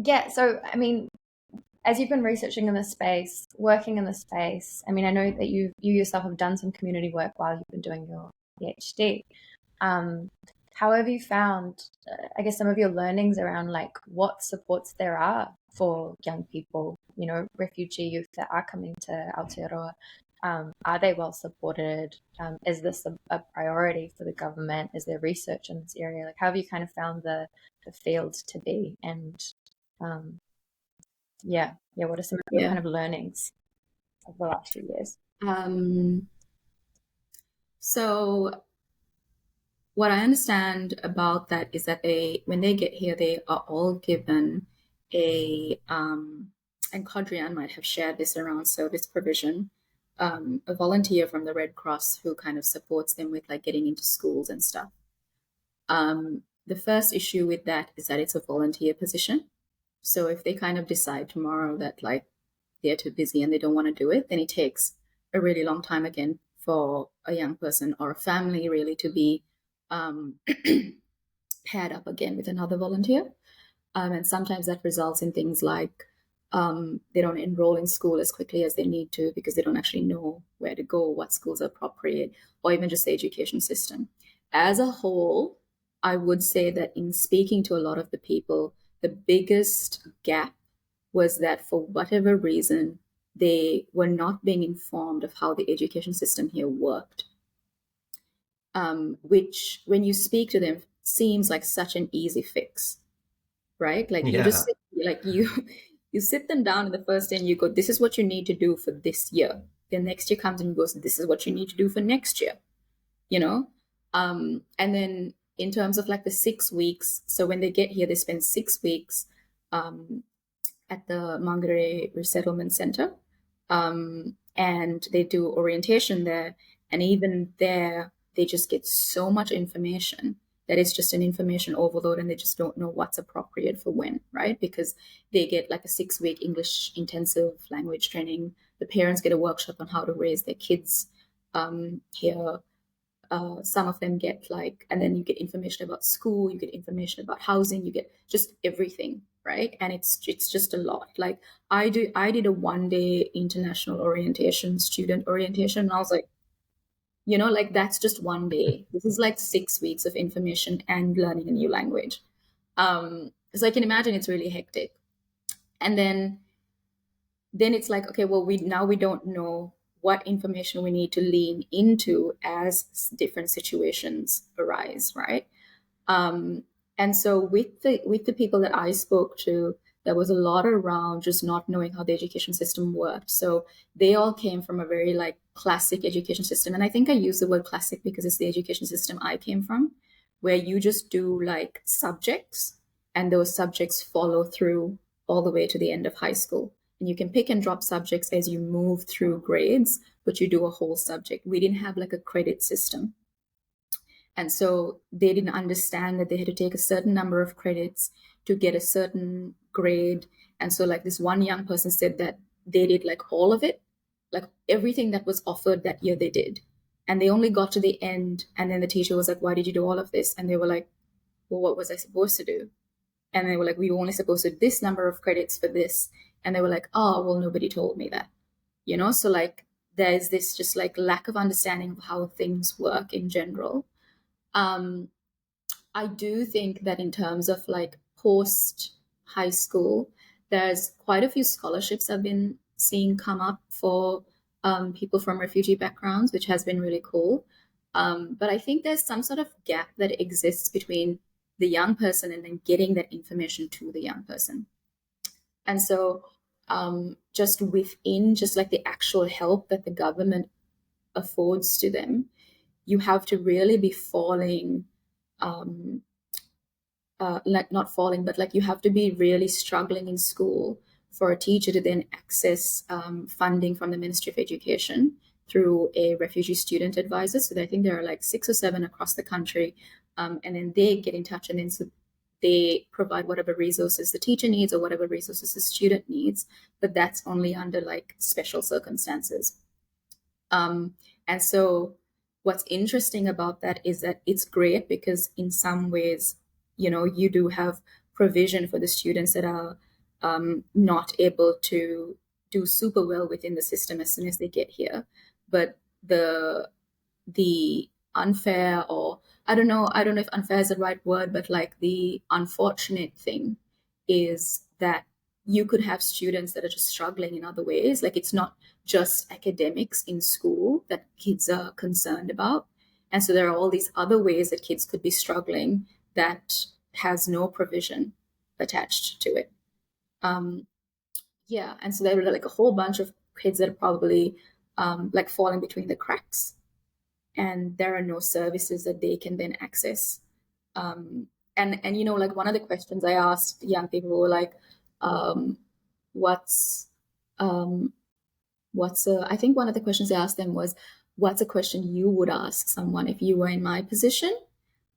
Yeah, so I mean, as you've been researching in this space, working in this space, I mean, I know that you yourself have done some community work while you've been doing your PhD. Um, how have you found, I guess, some of your learnings around like what supports there are for young people, refugee youth that are coming to Aotearoa? Are they well supported? Is this a priority for the government? Is there research in this area? Like, how have you kind of found the field to be? And um, yeah, what are some of your Yeah. kind of learnings of the last few years? Um, so what I understand about that is that when they get here, they are all given and Kadrian might have shared this around service provision, a volunteer from the Red Cross who kind of supports them with like getting into schools and stuff. The first issue with that is that it's a volunteer position. So if they kind of decide tomorrow that like they're too busy and they don't want to do it, then it takes a really long time again for a young person or a family really to be um, paired up again with another volunteer. And sometimes that results in things like they don't enroll in school as quickly as they need to because they don't actually know where to go, what schools are appropriate, or even just the education system. As a whole, I would say that in speaking to a lot of the people, the biggest gap was that for whatever reason, they were not being informed of how the education system here worked, which, when you speak to them, seems like such an easy fix, right? Like you just Yeah. sit, like you sit them down in the first day and you go, "This is what you need to do for this year." Then next year comes and you goes, "This is what you need to do for next year." You know, and then in terms of like the 6 weeks, so when they get here, they spend 6 weeks. At the Mangere Resettlement Center. And they do orientation there. And even there, they just get so much information that it's just an information overload and they just don't know what's appropriate for when, right? Because they get like a 6 week English intensive language training. The parents get a workshop on how to raise their kids here. Some of them get like, and then you get information about school, you get information about housing, you get just everything, right? And it's just a lot. Like I did a 1 day international orientation, student orientation, and I was like, like that's just 1 day. This is like 6 weeks of information and learning a new language. So I can imagine it's really hectic. And then it's like, okay, well, we don't know what information we need to lean into as different situations arise, right? um, and so with the people that I spoke to, there was a lot around just not knowing how the education system worked. So they all came from a very like classic education system, and I think I use the word classic because it's the education system I came from, where you just do like subjects, and those subjects follow through all the way to the end of high school. And you can pick and drop subjects as you move through grades, but you do a whole subject. We didn't have like a credit system. And so they didn't understand that they had to take a certain number of credits to get a certain grade. And so, like, this one young person said that they did like all of it, like everything that was offered that year, they did. And they only got to the end. And then the teacher was like, "Why did you do all of this?" And they were like, "Well, what was I supposed to do?" And they were like, "We were only supposed to do this number of credits for this." And they were like, "Oh, well, nobody told me that." So, like, there's this just like lack of understanding of how things work in general. Um, I do think that in terms of like post high school, there's quite a few scholarships I've been seeing come up for people from refugee backgrounds, which has been really cool. But I think there's some sort of gap that exists between the young person and then getting that information to the young person. And so, just within just like the actual help that the government affords to them, you have to really be falling um, like not falling, but like you have to be really struggling in school for a teacher to then access funding from the Ministry of Education through a refugee student advisor. So I think there are like 6 or 7 across the country, and then they get in touch, and then so they provide whatever resources the teacher needs or whatever resources the student needs, but that's only under like special circumstances. Um, and so what's interesting about that is that it's great because in some ways, you do have provision for the students that are not able to do super well within the system as soon as they get here. But the unfair, or I don't know if unfair is the right word, but like the unfortunate thing is that you could have students that are just struggling in other ways. Like it's not just academics in school that kids are concerned about. And so there are all these other ways that kids could be struggling that has no provision attached to it. Um, yeah, and so there were like a whole bunch of kids that are probably like falling between the cracks, and there are no services that they can then access. Um, and like one of the questions I asked young people were like, um, "What's what's a?" I think one of the questions I asked them was, "What's a question you would ask someone if you were in my position?"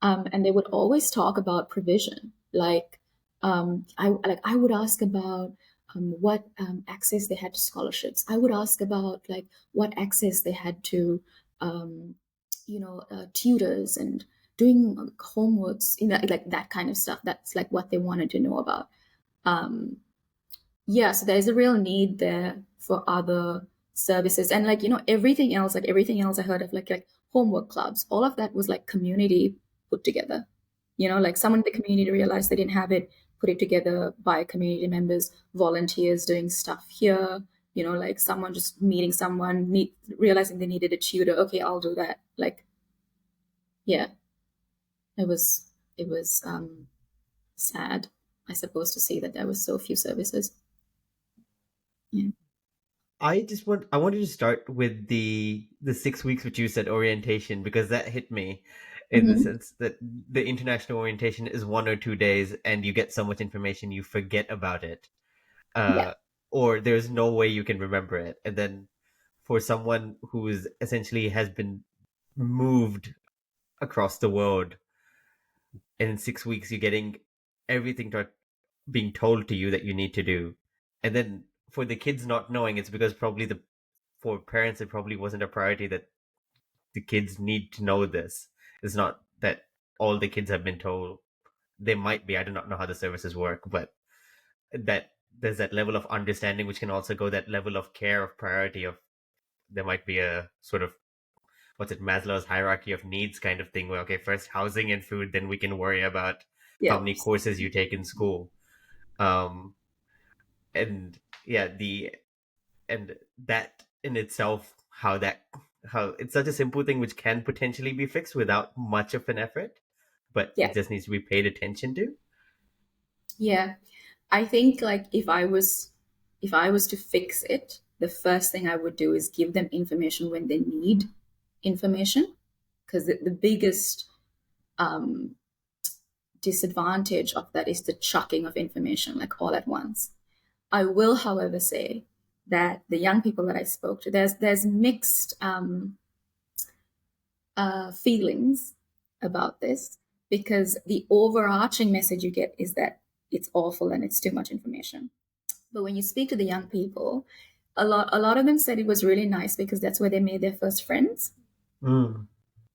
And they would always talk about provision. Like, I would ask about what access they had to scholarships. I would ask about like what access they had to, tutors and doing homeworks, like that kind of stuff. That's like what they wanted to know about. Um, yeah, so there's a real need there for other services, and like everything else I heard of, like homework clubs, all of that was like community put together. Like someone in the community realized they didn't have it, put it together by community members, volunteers doing stuff here. Like someone just meeting someone, realizing they needed a tutor. Okay, I'll do that. Like, yeah, it was sad, I suppose, to see that there was so few services. Yeah. I wanted to start with the 6 weeks which you said orientation, because that hit me in the Mhm. sense that the international orientation is 1 or 2 days and you get so much information you forget about it. Yeah. Uh or there's no way you can remember it. And then for someone who is essentially has been moved across the world, and in 6 weeks you're getting everything being told to you that you need to do. And then for the kids not knowing, it's because probably for parents it probably wasn't a priority that the kids need to know this. It's not that all the kids have been told. They might be, I do not know how the services work, but that there's that level of understanding, which can also go that level of care, of priority, of there might be a sort of, what's it, Maslow's hierarchy of needs kind of thing, where okay, first housing and food, then we can worry about how Yeah. many courses you take in school. um and yeah, the and that in itself, how it's such a simple thing which can potentially be fixed without much of an effort, but Yeah. it just needs to be paid attention to. Yeah. I think like if I was to fix it, the first thing I would do is give them information when they need information, because the biggest um, disadvantage of that is the chucking of information like all at once. I will, however, say that the young people that I spoke to, there's mixed feelings about this, because the overarching message you get is that it's awful and it's too much information. But when you speak to the young people, a lot of them said it was really nice because that's where they made their first friends. Mm.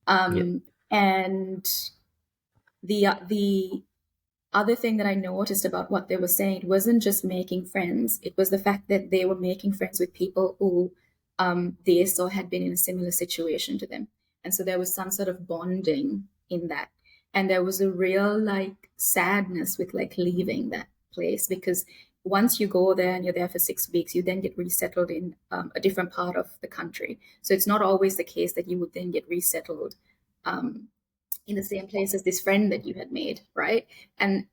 Yeah. And the other thing that I noticed about what they were saying, it wasn't just making friends. It was the fact that they were making friends with people who they saw had been in a similar situation to them. And so there was some sort of bonding in that. And there was a real like sadness with like leaving that place, because once you go there and you're there for 6 weeks, you then get resettled in a different part of the country. So it's not always the case that you would then get resettled um, in the same place as this friend that you had made, right? And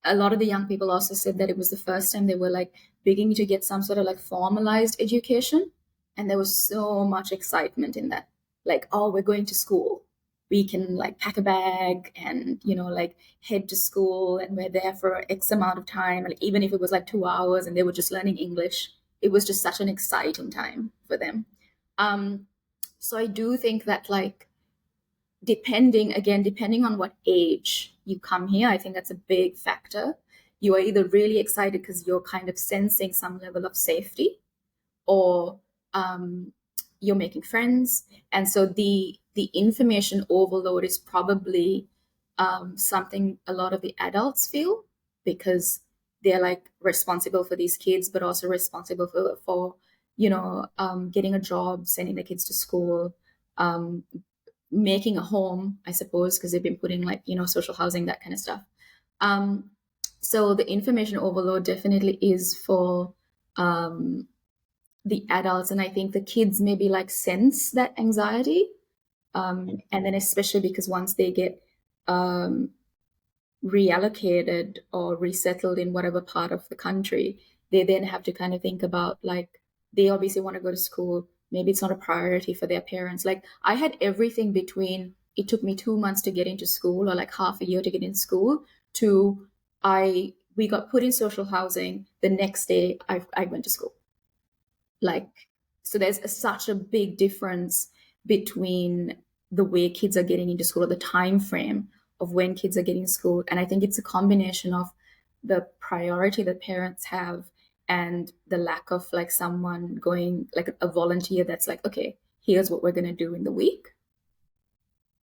a lot of the young people also said that it was the first time they were like beginning to get some sort of like formalized education, and there was so much excitement in that. Like, oh, we're going to school. We can like pack a bag and like head to school, and we're there for X amount of time. Like even if it was like 2 hours and they were just learning English, it was just such an exciting time for them. Um, so I do think that like depending on what age you come here, I think that's a big factor. You are either really excited because you're kind of sensing some level of safety, or you're making friends, and so the information overload is probably something a lot of the adults feel, because they're like responsible for these kids, but also responsible for getting a job, sending the kids to school, um, making a home, I suppose, because they've been putting like, social housing, that kind of stuff. Um, so the information overload definitely is for the adults, and I think the kids maybe like sense that anxiety, and then especially because once they get um, reallocated or resettled in whatever part of the country, they then have to kind of think about like they obviously want to go to school. Maybe it's not a priority for their parents. Like I had everything between it took me 2 months to get into school or like half a year to get in school to I we got put in social housing. The next day I went to school. Like so there's such a big difference between the way kids are getting into school or the time frame of when kids are getting to school. And I think it's a combination of the priority that parents have and the lack of like someone going like a volunteer that's like, okay, here's what we're going to do in the week.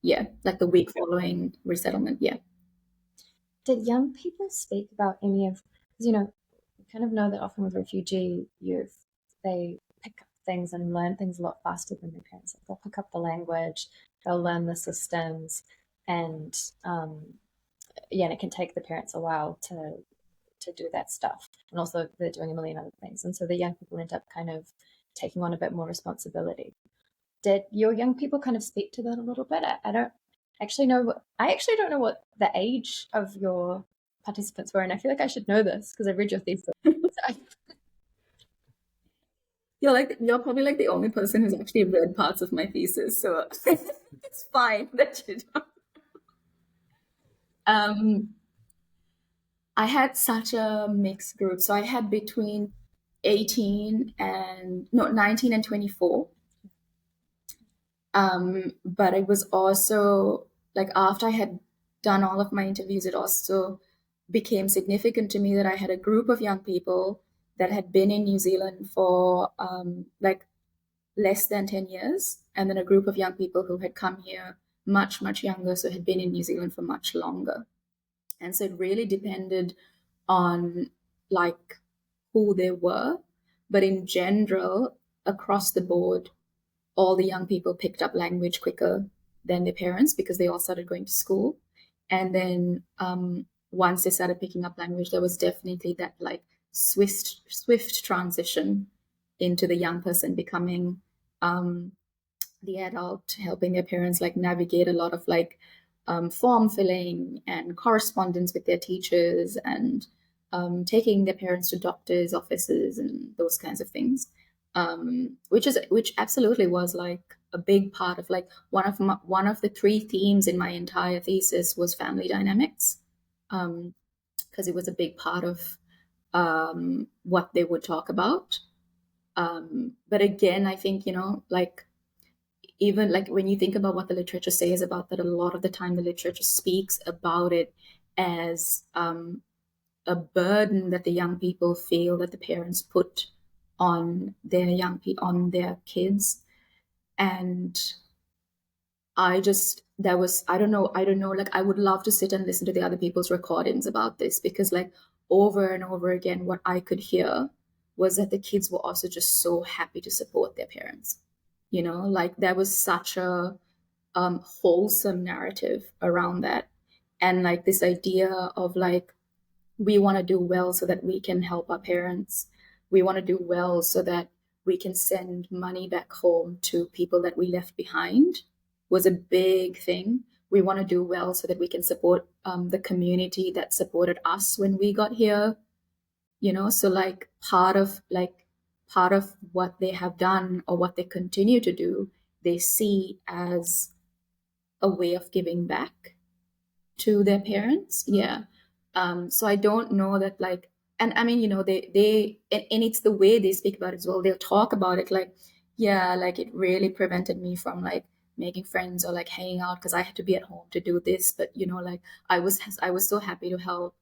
Yeah, like the week following resettlement. Yeah. Did young people speak about any of, because you kind of know that often with refugee youth, they pick up things and learn things a lot faster than their parents. Like they'll pick up the language, they'll learn the systems, and yeah, and it can take the parents a while to do that stuff. And also they're doing a million other things. And so the young people end up kind of taking on a bit more responsibility. Did your young people kind of speak to that a little bit? I don't actually know. I actually don't know what the age of your participants were, and I feel like I should know this because I read your thesis. You're probably like the only person who's actually read parts of my thesis, so it's fine that you don't. I had such a mixed group. So I had between 19 and 24. But it was also like after I had done all of my interviews, it also became significant to me that I had a group of young people that had been in New Zealand for like less than 10 years, and then a group of young people who had come here much, much younger, so had been in New Zealand for much longer. And so it really depended on like who they were. But in general, across the board, all the young people picked up language quicker than their parents because they all started going to school. And then once they started picking up language, there was definitely that like swift transition into the young person becoming the adult, helping their parents like navigate a lot of like form filling and correspondence with their teachers and taking their parents to doctors' offices and those kinds of things, which absolutely was like a big part of like one of the three themes in my entire thesis was family dynamics, because it was a big part of what they would talk about. But again, I think like even like when you think about what the literature says about that, a lot of the time the literature speaks about it as a burden that the young people feel that the parents put on their on their kids. And I don't know, like I would love to sit and listen to the other people's recordings about this, because like over and over again what I could hear was that the kids were also just so happy to support their parents. Like there was such a wholesome narrative around that, and like this idea of like we want to do well so that we can help our parents. We want to do well so that we can send money back home to people that we left behind was a big thing. We want to do well so that we can support the community that supported us when we got here. So like part of what they have done or what they continue to do, they see as a way of giving back to their parents. Yeah. So I don't know that like, and I mean, and it's the way they speak about it as well. They'll talk about it like, yeah, like it really prevented me from like making friends or like hanging out because I had to be at home to do this. But like I was so happy to help,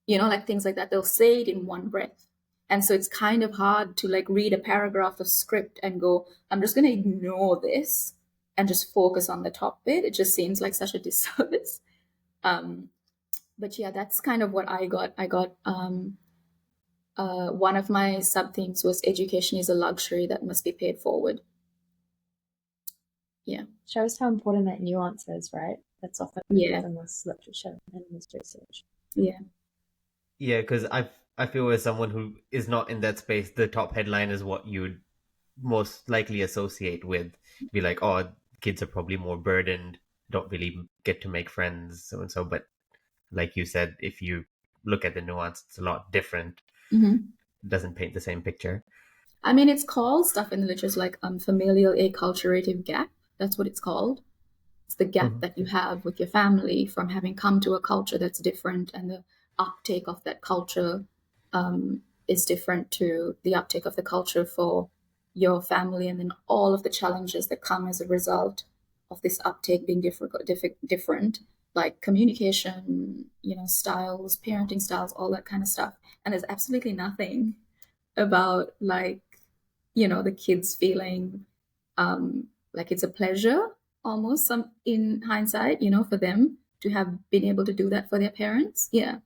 like things like that. They'll say it in one breath. And so it's kind of hard to like read a paragraph of script and go, I'm just going to ignore this and just focus on the top bit. It just seems like such a disservice. But But yeah, that's kind of what I got. I got one of my sub themes was education is a luxury that must be paid forward. Yeah. Shows how important that nuance is, right? That's often Yeah. in this literature and in this research. Yeah. Yeah, because I feel as someone who is not in that space, the top headline is what you'd most likely associate with. Be like, oh, kids are probably more burdened, don't really get to make friends, so and so. But like you said, if you look at the nuance, it's a lot different. Mm-hmm. It doesn't paint the same picture. I mean, it's called stuff in the literature like familial acculturative gap. That's what it's called. It's the gap Mhm. that you have with your family from having come to a culture that's different, and the uptake of that culture is different to the uptake of the culture for your family, and then all of the challenges that come as a result of this uptake being different, like communication, styles, parenting styles, all that kind of stuff. And there's absolutely nothing about like the kids feeling like it's a pleasure almost some in hindsight for them to have been able to do that for their parents. Yeah.